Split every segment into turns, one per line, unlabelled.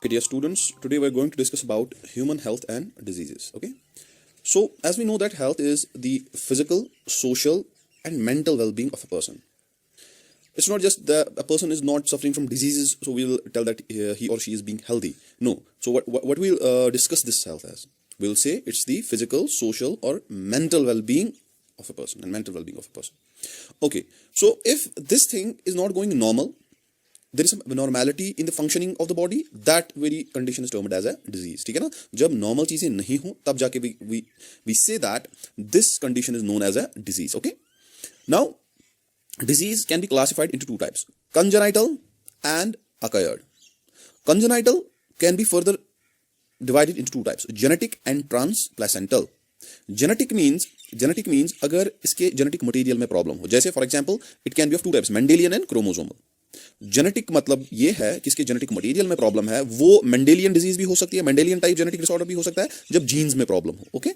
Okay, dear students, today we're going to discuss about human health and diseases. Okay, so as we know that health is the physical, social, and mental well-being of a person. It's not just that a person is not suffering from diseases, so we'll tell that he or she is being healthy. No. So what we'll discuss this health as? We'll say it's the physical, social, or mental well-being of a person, and mental well-being of a person. Okay, so if this thing is not going normal, there is some abnormality in the functioning of the body, that very condition is termed as a disease. ठीक है ना? जब normal चीजें नहीं हो तब जाके we say that this condition is known as a disease. Okay, now disease can be classified into two types: congenital and acquired. Congenital can be further divided into two types: genetic and transplacental. Genetic means अगर इसके genetic material में problem हो, जैसे for example it can be of two types: Mendelian and chromosomal. Genetic मतलब ये है कि इसके जेनेटिक मटेरियल में प्रॉब्लम है, वो मेंडेलियन डिजीज भी हो सकती है, मेंडेलियन टाइप जेनेटिक डिसऑर्डर भी हो सकता है जब जीन्स में प्रॉब्लम हो. ओके,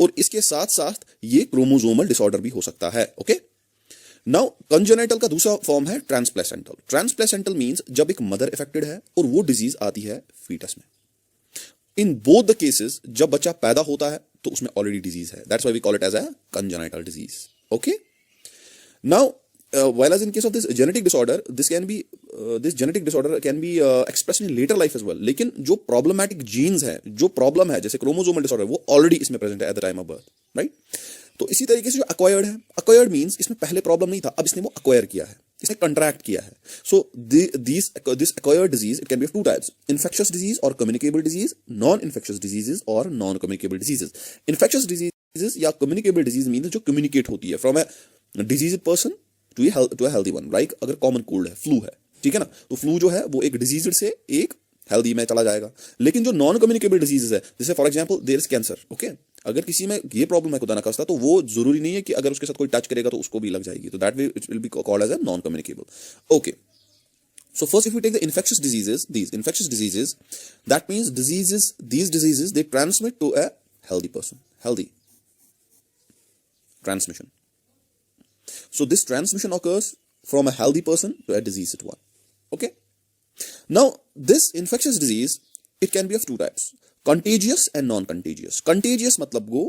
और इसके साथ साथ ये क्रोमोसोमल डिसऑर्डर भी हो सकता है. ओके, नाउ कंजेनिटल का दूसरा फॉर्म है ट्रांसप्लेसेंटल. ट्रांसप्लेसेंटल मींस जब एक मदर इफेक्टेड है और वो डिजीज आती है फीटस में. इन बोथ द केसेस जब बच्चा पैदा होता है तो उसमें ऑलरेडी डिजीज है. That's why we call it as a congenital disease. Okay, now whereas in case of this genetic disorder, this genetic disorder can be expressed in later life as well. लेकिन जो problematic genes है, जो problem है, जैसे chromosomal disorder, वो already इसमें present है at the time of birth, right? तो इसी तरीके से जो acquired है, acquired means इसमें पहले problem नहीं था, अब इसने वो acquire किया है, इसने contract किया है. So this acquired disease, it can be of two types: infectious disease or communicable disease, non-infectious diseases or non-communicable diseases. Infectious diseases या communicable disease means जो communicate होती है from a diseased person to a healthy one. Like अगर common cold है, flu है, ठीक है ना, तो फ्लू जो है वो एक डिजीज से एक हेल्दी में चला जाएगा. लेकिन जो नॉन कम्युनिकेबल डिजीजेस है, जैसे for example there is cancer. Okay, अगर किसी में ये प्रॉब्लम है खुदा ना खास्ता, तो वो जरूरी नहीं है कि अगर उसके साथ कोई टच करेगा तो उसको भी लग जाएगी. तो that way it will be called as a non communicable. Okay, so first if we take the infectious diseases, these infectious diseases, that means these diseases they transmit to a healthy person. Healthy transmission. So this transmission occurs from a healthy person to a diseased one. Okay, now this infectious disease, it can be of two types: contagious and non-contagious. Contagious मतलब go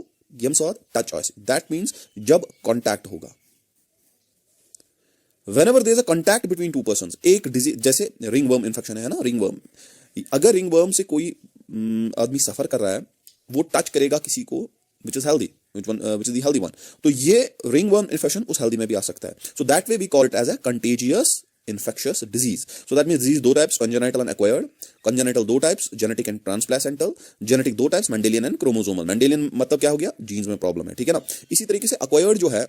games और touch ऐसे, that means जब contact होगा. Whenever there is a contact between two persons, एक disease जैसे ringworm infection है ना, ringworm, अगर ringworm से कोई आदमी सफर कर रहा है, वो टच करेगा किसी को which is healthy, which is the healthy one, तो ये ringworm infection उस healthy में भी आ सकता है. So that way we call it as a contagious infectious disease. So that means disease दो types: congenital and acquired. Congenital दो types: genetic and transplacental. Genetic दो types: Mendelian and chromosomal. Mendelian मतलब क्या हो गया, जीन्स में problem है, ठीक है ना. इसी तरीके से acquired जो है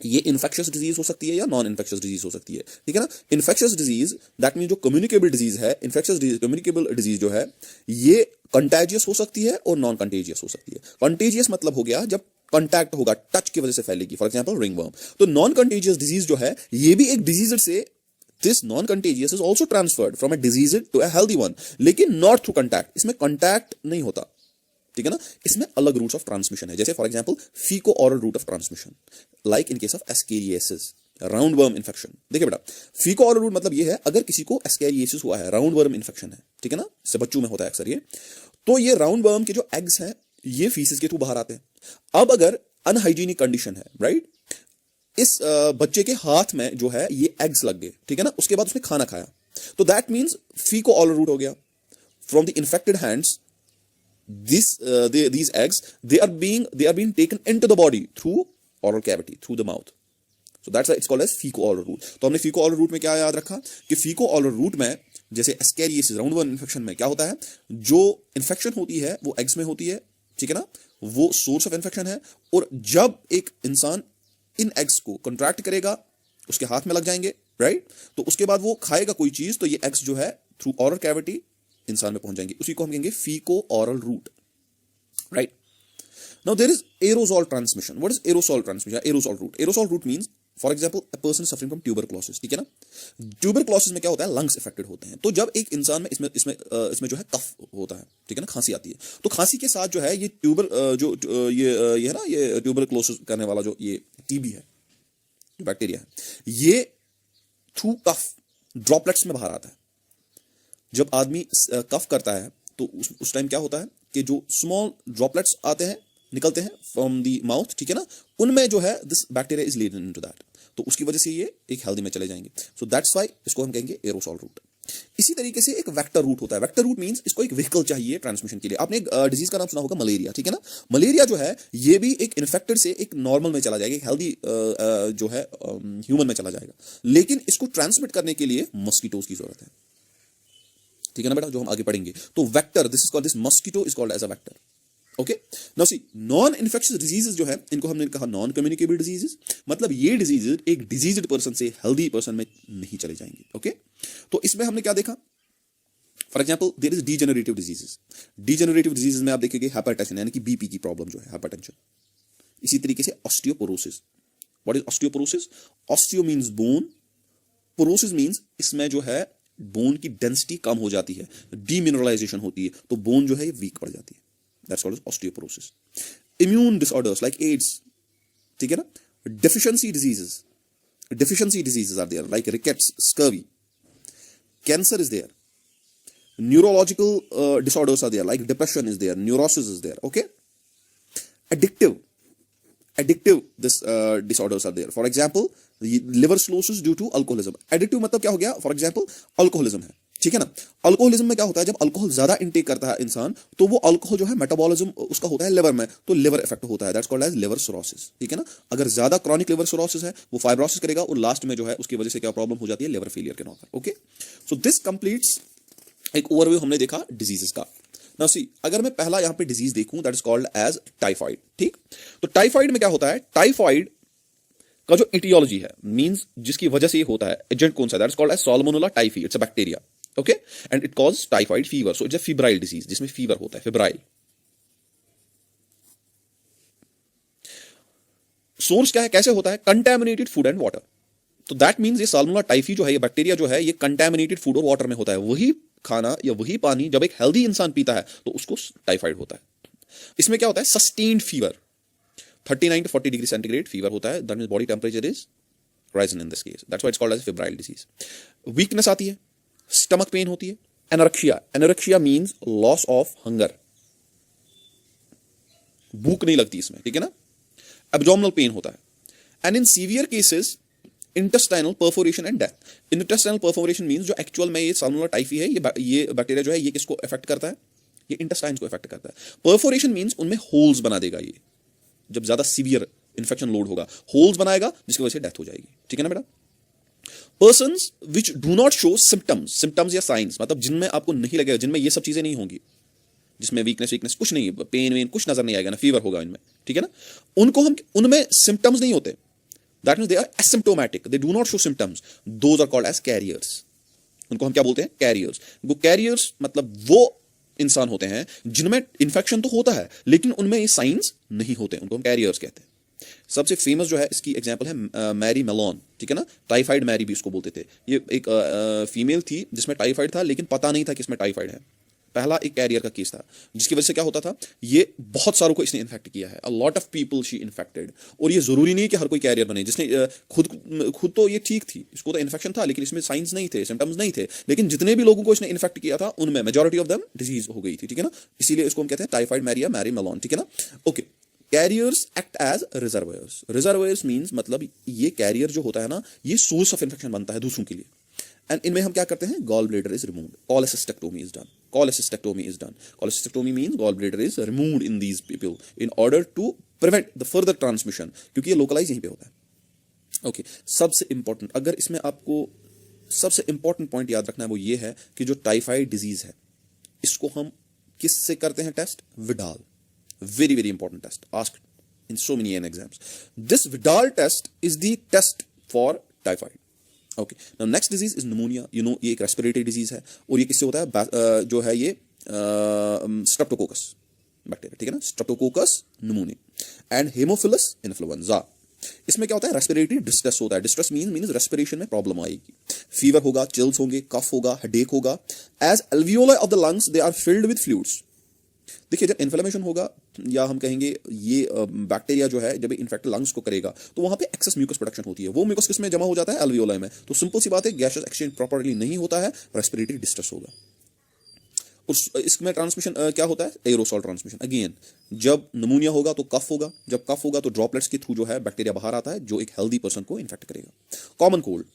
ये इन्फेक्शियस डिजीज हो सकती है या नॉन इन्फेक्शियस डिजीज हो सकती है, ठीक है ना. इन्फेक्शियस डिजीज दैट मीन जो कम्युनिकेबल डिजीज है, इन्फेक्शियस डिजीज कम्युनिकेबल डिजीज जो है ये कंटेजियस हो सकती है और नॉन कंटेजियस हो सकती है. कंटेजियस मतलब हो गया जब कांटेक्ट होगा, टच की वजह से फैलेगी, फॉर एग्जांपल रिंगवर्म. तो नॉन कंटेजियस डिजीज जो है ये भी एक डिजीज से, this non contagious is also transferred from a disease to a healthy one, लेकिन नॉट थ्रू कांटेक्ट. इसमें कांटेक्ट नहीं होता, ठीक है ना. इसमें अलग रूट्स ऑफ ट्रांसमिशन है, जैसे for example faeco oral route of transmission, like in case of ascariasis, round worm infection. देखिए बेटा, फीको ओरल रूट मतलब ये है अगर किसी को एस्केरियासिस हुआ है, राउंड वर्म इन्फेक्शन है, ठीक है ना, इससे बच्चों में होता है अक्सर ये, तो ये राउंड वर्म के जो एग्स हैं ये फीसिस के थ्रू बाहर आते हैं. अब अगर अनहाइजीनिक कंडीशन है, राइट, इस बच्चे के हाथ में जो है ये एग्स लग गए, ठीक है ना, उसके बाद उसने खाना खाया, तो दैट मीन्स फीको ओरल रूट हो गया. From the infected hands these eggs they are being taken into the body through oral cavity, through the mouth. So that's why it's called as fecal oral route. तो हमने fecal oral route में क्या याद रखा कि fecal oral route में जैसे ascariasis, round worm infection में क्या होता है, जो इन्फेक्शन होती है वो एग्स में होती है, ठीक है ना, वो सोर्स ऑफ इन्फेक्शन है. और जब एक इंसान इन एग्स को कंट्रैक्ट करेगा, उसके हाथ में लग जाएंगे, राइट, तो उसके बाद वो खाएगा कोई चीज, तो ये एग्स जो है थ्रू ओरल कैविटी इंसान में पहुंच जाएंगे, उसी को हम कहेंगे faeco oral route, right. Now there is aerosol transmission. What is aerosol transmission, aerosol route? Aerosol route means for example a person suffering from tuberculosis, ठीक है ना. ट्यूबरक्लोसिस में क्या होता है, लंग्स अफेक्टेड होते हैं. तो जब एक इंसान में इसमें जो है कफ होता है, ठीक है ना, खांसी आती है, तो खांसी के साथ जो है ये ये है ना, ये ट्यूबरक्लोसिस करने वाला जो ये टीबी है, बैक्टीरिया है, ये थ्रू कफ ड्रॉपलेट्स में बाहर आता है. जब आदमी कफ करता है तो उस टाइम क्या होता है कि जो स्मॉल ड्रॉपलेट्स आते हैं, निकलते हैं फ्रॉम द माउथ, ठीक है ना, उनमें जो है this bacteria is leaded into that, तो उसकी वजह से ये एक हेल्दी में चले जाएंगे। सो दैट्स व्हाई इसको हम कहेंगे एरोसॉल रूट। इसी तरीके से एक वेक्टर रूट होता है। वेक्टर रूट मींस इसको एक व्हीकल चाहिए ट्रांसमिशन के लिए। आपने एक डिजीज का नाम सुना होगा मलेरिया, ठीक है ना। मलेरिया जो है ये भी एक इन्फेक्टेड से एक नॉर्मल में चला जाएगा, एक हेल्दी जो है ह्यूमन में चला जाएगा, लेकिन इसको ट्रांसमिट करने के लिए मॉस्किटोज की जरूरत है, ठीक है ना बेटा, जो हम आगे पढ़ेंगे। तो vector, this is called, this mosquito is called as a vector. Okay, now see non infectious diseases जो है इनको हमने कहा नॉन कम्युनिकेबल डिजीजेस, मतलब ये डिजीजेस एक डिजीज्ड पर्सन से हेल्दी पर्सन में नहीं चले जाएंगे। ओके, तो इसमें हमने क्या देखा, for example there is degenerative diseases. Degenerative diseases में आप देखेंगे हाइपरटेंशन यानी कि बीपी की प्रॉब्लम जो है, हाइपरटेंशन। इसी तरीके से osteoporosis. What is osteoporosis? Osteo means bone, porosis means इसमें जो है बोन की डेंसिटी कम हो जाती है, डीमिनरलाइजेशन होती है, तो बोन जो है ये वीक पड़ जाती है, that's called osteoporosis. Immune disorders like AIDS, ठीक है ना। Deficiency diseases are there like rickets, scurvy. Cancer is there. Neurological disorders are there like depression is there, neurosis is there. Okay, addictive this disorders are there. For example, liver cirrhosis due to alcoholism. Addictive मतलब क्या हो गया, for example alcoholism है, ठीक है ना। Alcoholism में क्या होता है, जब अल्कोहल ज्यादा इंटेक करता है इंसान तो वो अल्कोहल जो है मेटाबॉलिज्म उसका होता है लिवर में, तो लिवर इफेक्ट होता है, that's called as liver cirrhosis, ठीक है ना। अगर ज्यादा क्रॉनिक लिवर सिरोसिस है वो फाइब्रोसिस करेगा और लास्ट में जो है उसकी वजह से क्या प्रॉब्लम हो जाती है, लिवर फेलियर के knocker. Okay, so this completes एक ओवरव्यू हमने देखा डिजीजेस का। नाउ सी, अगर मैं पहला यहां पे डिजीज देखूं that is called as typhoid, ठीक। तो टाइफाइड में क्या होता है, टाइफाइड का जो इटियोलॉजी है, मींस जिसकी वजह से ये होता है, एजेंट कौन सा, that is called as salmonella typhi, it's a bacteria. Okay, and it cause typhoid fever, so it's a febrile disease जिसमें फीवर होता है, फिब्राइल। सोर्स क्या है, कैसे होता है, कंटेमिनेटेड फूड एंड वाटर। तो दैट मींस ये साल्मोनेला टाइफी जो है, ये बैक्टीरिया जो है, ये कंटेमिनेटेड फूड और वाटर में होता है। वही खाना या वही पानी जब एक हेल्दी इंसान पीता है तो उसको टाइफाइड होता है। इसमें क्या होता है, sustained fever, 39 to 40 degree centigrade fever होता है, that means body temperature is risen in this case, that's why it's called as febrile disease. Weakness आती है, स्टमक पेन होती है, anorexia, anorexia means loss of hunger, भूख नहीं लगती इसमें, ठीक है ना। एब्डोमिनल पेन होता है, and in severe cases intestinal perforation and death. Intestinal perforation means जो एक्चुअल में ये साल्मोनेला टाइफी है, ये बैक्टीरिया जो है ये किसको इफेक्ट करता है, ये इंटेस्टाइन्स को इफेक्ट करता है। परफोरेशन मींस उनमें होल्स बना देगा, ये जब ज्यादा सीवियर इन्फेक्शन लोड होगा होल्स बनाएगा जिसकी वजह से डेथ हो जाएगी, ठीक है ना बेटा। Persons which do not show symptoms या साइंस, मतलब जिनमें आपको नहीं लगेगा, जिनमें ये सब चीजें नहीं होंगी, जिसमें वीकनेस कुछ नहीं, पेन वेन कुछ नजर नहीं आएगा ना, फीवर होगा इनमें, ठीक है ना, उनको हम, उनमें सिम्टम्स नहीं होते, that means they are asymptomatic, they do not show symptoms, those are called as carriers। उनको हम क्या बोलते हैं, कैरियर्स। वो कैरियर्स मतलब वो इंसान होते हैं जिनमें इन्फेक्शन तो होता है लेकिन उनमें ये साइंस नहीं होते, उनको हम कैरियर्स कहते हैं। सबसे फेमस जो है इसकी एग्जांपल है मैरी मेलोन, ठीक है ना, टाइफाइड मैरी भी उसको बोलते थे। ये एक फीमेल थी जिसमें टाइफाइड था लेकिन पता नहीं था कि इसमें टाइफाइड है। पहला एक कैरियर का केस था जिसकी वजह से क्या होता था, ये बहुत सारों को इसने इन्फेक्ट किया है, a lot of people she infected. और ये जरूरी नहीं है कि हर कोई कैरियर बने, जिसने खुद तो ये ठीक थी, इसको तो इन्फेक्शन था लेकिन इसमें साइंस नहीं थे, सिम्टम्स नहीं थे, लेकिन जितने भी लोगों को इसने इन्फेक्ट किया था उनमें मेजॉरिटी ऑफ देम डिजीज हो गई थी, ठीक है ना। इसीलिए इसको हम कहते हैं टाइफाइड मैरी या मैरी मेलोन, ठीक है ना। Okay, carriers act as reservoirs. Reservoirs means मतलब ये कैरियर जो होता है ना, ये सोर्स ऑफ इन्फेक्शन बनता है दूसरों के लिए। एंड इनमें हम क्या करते हैं, gall bladder is removed, cholecystectomy is done, cholecystectomy is done। cholecystectomy means gall bladder is removed in these people in order to prevent the further transmission, क्योंकि ये लोकलाइज यहीं पे होता है। ओके, सबसे इंपॉर्टेंट, अगर इसमें आपको सबसे इंपॉर्टेंट पॉइंट याद रखना है वो ये है कि जो टाइफाइड डिजीज है इसको हम किससे करते हैं test, Widal. Very very important test, asked in so many exams. This Widal test is the test for typhoid. Okay, now next disease is pneumonia. You know ये एक रेस्पिरेटरी डिजीज है और ये किससे होता है, जो है ये स्ट्रेप्टोकोकस बैक्टीरिया, ठीक है ना, Streptococcus pneumonia and Haemophilus influenza. इसमें क्या होता है, रेस्पिरेटरी डिस्ट्रेस होता है। डिस्ट्रेस मींस रेस्पिरेशन में प्रॉब्लम आएगी, फीवर होगा, चिल्स होंगे, कफ होगा, हेडेक होगा। As alveoli of the lungs they are filled with fluids. देखिए जब इन्फ्लेमेशन होगा या हम कहेंगे ये बैक्टीरिया जो है जब इन्फेक्ट लंग्स को करेगा तो वहां पे एक्सेस म्यूकस प्रोडक्शन होती है, वो म्यूकस किस में जमा हो जाता है, एल्वियोलाई में। तो सिंपल सी बात है, गैसेस एक्सचेंज प्रॉपर्ली नहीं होता है, रेस्पिरेटरी डिस्ट्रेस होगा। इसमें ट्रांसमिशन क्या होता है, एरोसॉल ट्रांसमिशन। अगेन जब नमूनिया होगा तो कफ होगा, जब कफ होगा तो ड्रॉपलेट्स के थ्रू जो है बैक्टीरिया बाहर आता है जो एक हेल्दी पर्सन को इन्फेक्ट करेगा। कॉमन कोल्ड,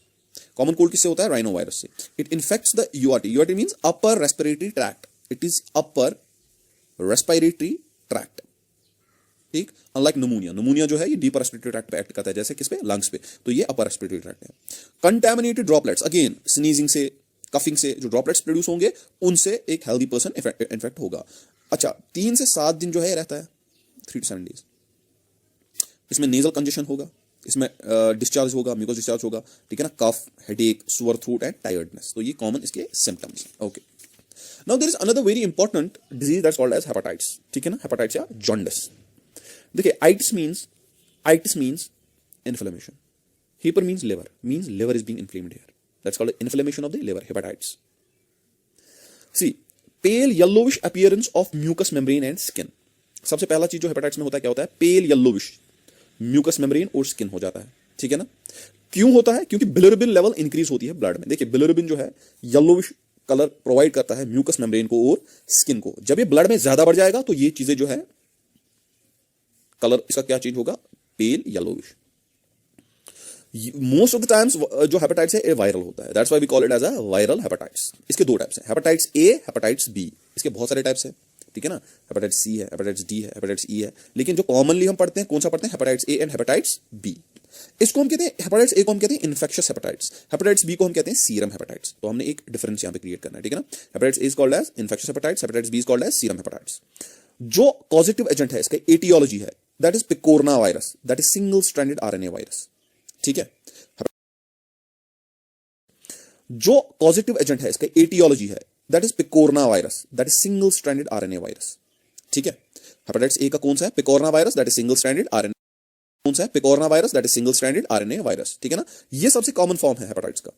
कॉमन कोल्ड किससे होता है, राइनो वायरस से। It infects the URT, URT means upper respiratory tract, it is upper respiratory tract, ठीक। अनलाइक नमूनिया, नमूनिया जो है ये डीपर रेस्पिरेटरी ट्रैक्ट पे एक्ट करता है, जैसे किस पे, लंग्स पे, तो ये अपर रेस्पिरेटरी ट्रैक्ट है। कंटैमिनेटेड ड्रॉपलेट्स, अगेन स्नीजिंग से, कफिंग से जो ड्रॉपलेट्स प्रोड्यूस होंगे उनसे एक हेल्दी पर्सन इन्फेक्ट होगा। अच्छा, 3 से 7 दिन जो है रहता है, 3 to 7 days। इसमें नेजल कंजेशन होगा, इसमें डिस्चार्ज होगा, म्यूकस डिस्चार्ज होगा, ठीक है ना, cough, headache, sore throat and tiredness, तो ये कॉमन इसके सिम्टम्स हैं। Okay, now there is another very important disease that's called as hepatitis, ठीक है ना, हेपेटाइटिस या जॉन्डिस। देखिए, itis means inflammation, hepar means liver is being inflamed here, that's called inflammation of the liver, hepatitis. See, pale yellowish appearance of mucous membrane and skin. सबसे पहला चीज जो hepatitis में होता है क्या होता है, पेल येलोविश म्यूकस मेम्ब्रेन और स्किन हो जाता है, ठीक है ना। क्यों होता है, क्योंकि बिलिरुबिन लेवल इंक्रीज होती है ब्लड में। देखिए, बिलिरुबिन जो है येलोविश कलर प्रोवाइड करता है म्यूकस मेम्ब्रेन को और स्किन को। जब ये ब्लड में ज्यादा बढ़ जाएगा तो ये चीजें जो है कलर इसका क्या चेंज होगा, pale yellowish. Most of the times जो हेपेटाइटिस है ये वायरल होता है, that's why we call it as a viral hepatitis. इसके 2 टाइप्स हैं, हेपेटाइटिस ए, हेपेटाइटिस बी, इसके बहुत सारे टाइप्स हैं, ठीक है ना। हेपेटाइटिस सी है, हेपेटाइटिस डी है, हेपेटाइटिस ई है, लेकिन जो कॉमनली हम पढ़ते हैं कौन सा पढ़ते हैं, hepatitis A and hepatitis B. इसको हम कहते हैं, हेपेटाइटिस ए को हम कहते हैं इन्फेक्शियस हेपेटाइटिस, हेपेटाइटिस बी को हम कहते हैं सीरम हेपेटाइटिस। तो हमने एक डिफरेंस यहां पे क्रिएट करना है, ठीक है ना। Hepatitis A is called as infectious hepatitis, hepatitis B is called as serum hepatitis. जो पॉजिटिव एजेंट है, इसका एटियोलॉजी है, that is picorna virus, that is single stranded RNA virus, ठीक है। जो पॉजिटिव एजेंट है, इसका एटियोलॉजी है, that is picorna virus, that is single stranded RNA virus, ठीक है। हेपेटाइटिस ए का कौन सा है, picorna virus, that is single stranded RNA, कौन सा है, picorna virus, that is single stranded RNA virus, ठीक है ना। ये सबसे कॉमन फॉर्म है हेपेटाइटिस का।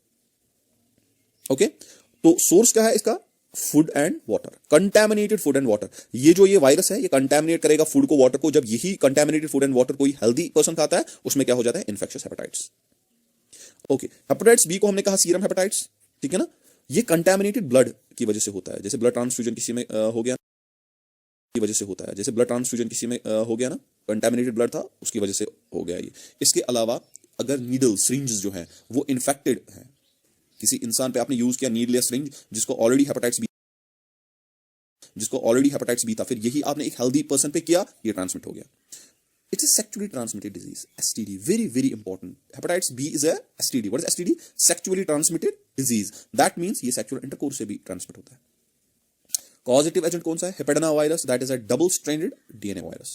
ओके, तो सोर्स क्या है इसका, food and water, contaminated food and water. ये जो ये वायरस है ये कंटैमिनेट करेगा फूड को, वाटर को। जब यही कंटैमिनेटेड फूड एंड वाटर कोई हेल्दी पर्सन खाता है उसमें क्या हो जाता है, infectious hepatitis. Okay, hepatitis B को हमने कहा सीरम हेपेटाइटिस, ठीक है ना। ये कंटैमिनेटेड ब्लड की वजह से होता है, जैसे ब्लड ट्रांसफ्यूजन किसी में हो गया की वजह से होता है, जैसे ब्लड ट्रांसफ्यूजन किसी में हो गया ना, कंटैमिनेटेड ब्लड था उसकी वजह से हो गया ये। इसके अलावा अगर नीडल सिरिंजेस जो हैं वो इन्फेक्टेड हैं, किसी इंसान पे आपने यूज किया नीडल या सिरिंज जिसको ऑलरेडी हेपेटाइटिस बी था, फिर यही आपने एक हेल्दी पर्सन पे किया, ये ट्रांसमिट हो गया। It's a sexually transmitted disease, STD. Very, very important. Hepatitis B is a STD. What is STD? Sexually transmitted disease. That means ये sexual intercourse से भी transmit होता है। Causative agent कौन सा है? Hepadina virus. That is a double-stranded DNA virus.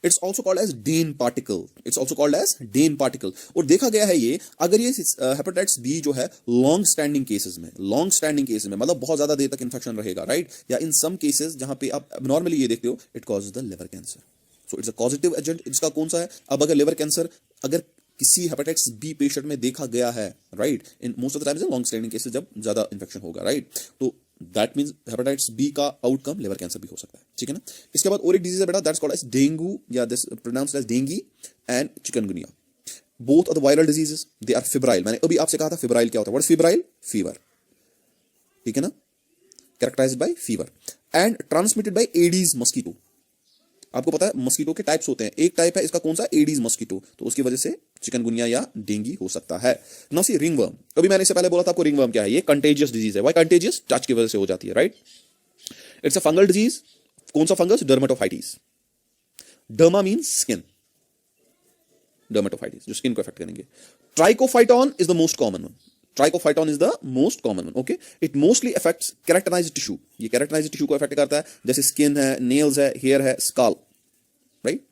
It's also called as Dane particle. It's also called as Dane particle. और देखा गया है ये, अगर ये हेपेटाइटिस बी जो है लॉन्ग स्टैंडिंग केसेस में, मतलब बहुत ज्यादा देर तक इन्फेक्शन रहेगा, राइट, या इन सम केसेस जहां पे आप नॉर्मली ये देखते हो, it causes the liver cancer. So it's a positive agent. इसका कौन सा है, अब अगर लिवर कैंसर अगर किसी हेपेटाइटिस बी पेशेंट में देखा गया है, right, in most of the times long standing cases जब ज्यादा इन्फेक्शन होगा, राइट, तो दैट मींस हेपेटाइटिस बी का आउटकम लिवर कैंसर भी हो सकता है, ठीक है ना। इसके बाद और एक डिजीज है बेटा, दैट्स कॉल्ड एज डेंगू, या this pronounced as dengue and chikungunya. Both are the viral diseases, they are febrile. मैंने अभी आपसे कहा था फिब्राइल क्या होता है, व्हाट इज फिब्राइल, फीवर, ठीक है ना, characterized by fever and transmitted by Aedes mosquito. आपको पता है मस्कीटो के टाइप्स होते हैं, एक टाइप है इसका कौन सा, एडीज मस्कीटो, तो उसकी वजह से चिकनगुनिया या डेंगी हो सकता है। नाउ सी रिंगवर्म, अभी मैंने इससे पहले बोला था आपको रिंगवर्म क्या है, ये कंटेजियस डिजीज है। व्हाई कंटेजियस, टच की वजह से हो जाती है, right. It's a fungal disease, कौन सा fungus, dermatophytes. Derma means skin, dermatophytes जो स्किन को इफेक्ट करेंगे। Trichophyton is the most common one, trichophyton is the most common one, okay. It mostly affects characterized tissue, ये characterized tissue को affect करता है, जैसे स्किन है, नेल्स है, हेयर है, scalp, right.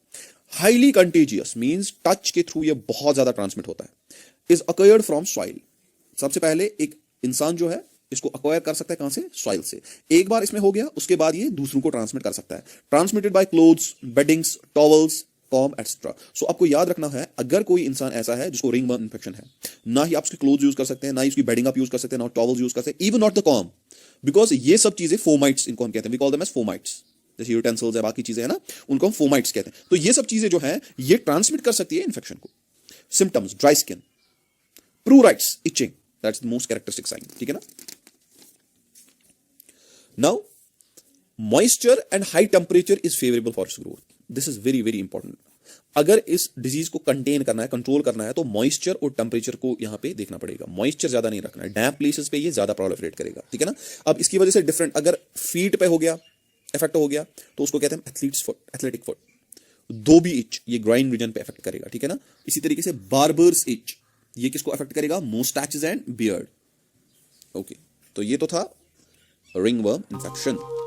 Highly contagious means touch के थ्रू ये बहुत ज्यादा ट्रांसमिट होता है। इज अक्वायर्ड फ्रॉम सॉइल, सबसे पहले एक इंसान जो है इसको अक्वायर कर सकता है कहां से, सॉइल से। एक बार इसमें हो गया उसके बाद ये दूसरों को ट्रांसमिट कर सकता है। Transmitted by clothes, beddings, towels, comb etcetera. So आपको याद रखना है, अगर कोई इंसान ऐसा है जिसको रिंगवर्म इंफेक्शन है, ना ही आप उसके क्लोथ यूज कर सकते हैं, ना ही उसकी बेडिंग आप यूज कर सकते हैं, ना टॉवल्स यूज कर सकते हैं, even not the comb, because ये सब चीजें फोमाइट्स इनको हम कहते हैं, we call them as fomites. जैसे यूटेंसिल्स है, बाकी चीजें है ना, उनको हम फोमाइट्स कहते हैं। तो ये सब चीजें जो है ये ट्रांसमिट कर सकती है इन्फेक्शन को। Symptoms, dry skin, pruritus, itching, that's the most characteristic sign, ठीक है ना। Now moisture and high temperature is favourable for its growth. This is very very important. अगर इस डिजीज को कंटेन करना है, कंट्रोल करना है, तो मॉइस्चर और टेम्परेचर को यहां पे देखना पड़ेगा. मॉइस्चर ज्यादा नहीं रखना है, डैम्प प्लेसेस पे ये ज्यादा प्रोलिफरेट करेगा. ठीक है ना. अब इसकी वजह से डिफरेंट, अगर फीट पे हो गया, इफेक्ट हो गया, तो उसको कहते हैं एथलीट्स फुट, एथलेटिक फुट. धोबी इच, ये ग्राइन रीजन पे इफेक्ट करेगा. ठीक है ना. इसी तरीके से बार्बर्स इच, ये किसको इफेक्ट करेगा? Moustaches and beard. ओके, तो ये तो था रिंगवर्म इन्फेक्शन.